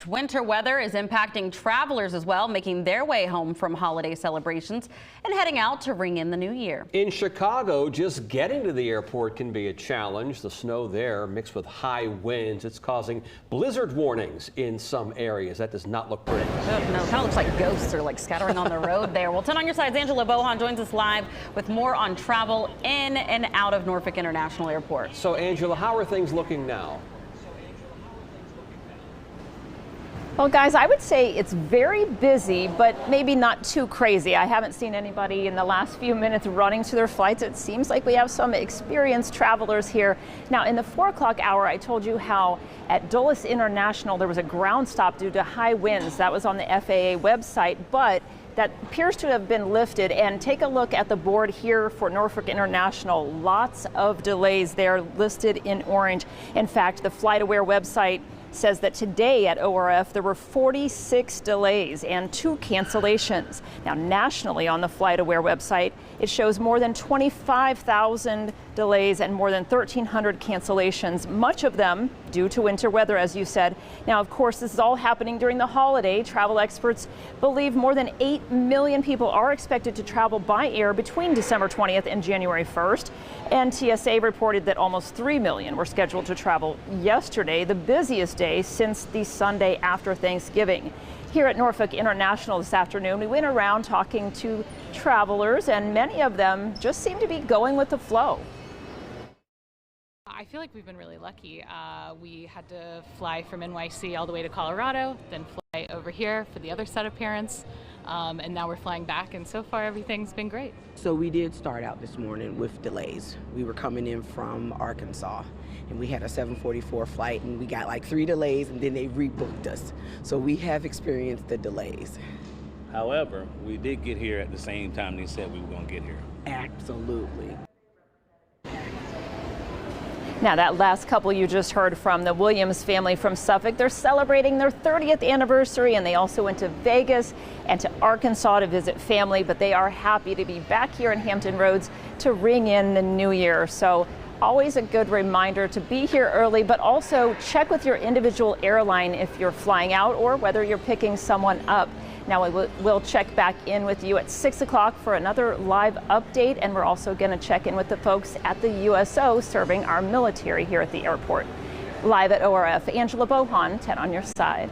Winter weather is impacting travelers as well, making their way home from holiday celebrations and heading out to ring in the new year. In Chicago, just getting to the airport can be a challenge. The snow there mixed with high winds, it's causing blizzard warnings in some areas. That does not look pretty. Oh, no, it kind of looks like ghosts are scattering on the road there. Well, 10 on your side's Angela Bohan joins us live with more on travel in and out of Norfolk International Airport. So Angela, how are things looking now? Well, guys, I would say it's very busy, but maybe not too crazy. I haven't seen anybody in the last few minutes running to their flights. It seems like we have some experienced travelers here. Now, in the 4 o'clock hour, I told you how at Dulles International there was a ground stop due to high winds. That was on the FAA website, but that appears to have been lifted. And take a look at the board here for Norfolk International. Lots of delays there listed in orange. In fact, the FlightAware website says that today at ORF there were 46 delays and 2 cancellations. Now, nationally on the FlightAware website, it shows more than 25,000 delays and more than 1,300 cancellations, much of them due to winter weather, as you said. Now, of course, this is all happening during the holiday. Travel experts believe more than 8 million people are expected to travel by air between December 20th and January 1st. And TSA reported that almost 3 million were scheduled to travel yesterday, the busiest day since the Sunday after Thanksgiving. Here at Norfolk International this afternoon, we went around talking to travelers, and many of them just seem to be going with the flow. I feel like we've been really lucky. We had to fly from NYC all the way to Colorado, then fly over here for the other set of parents, and now we're flying back, and so far everything's been great. So we did start out this morning with delays. We were coming in from Arkansas, and we had a 7:44 flight, and we got like 3 delays, and then they rebooked us. So we have experienced the delays. However, we did get here at the same time they said we were going to get here. Absolutely. Now, that last couple you just heard from, the Williams family from Suffolk, they're celebrating their 30th anniversary, and they also went to Vegas and to Arkansas to visit family, but they are happy to be back here in Hampton Roads to ring in the new year. So always a good reminder to be here early, but also check with your individual airline if you're flying out or whether you're picking someone up. Now, we'll check back in with you at 6 o'clock for another live update, and we're also going to check in with the folks at the USO serving our military here at the airport. Live at ORF, Angela Bohan, 10 on your side.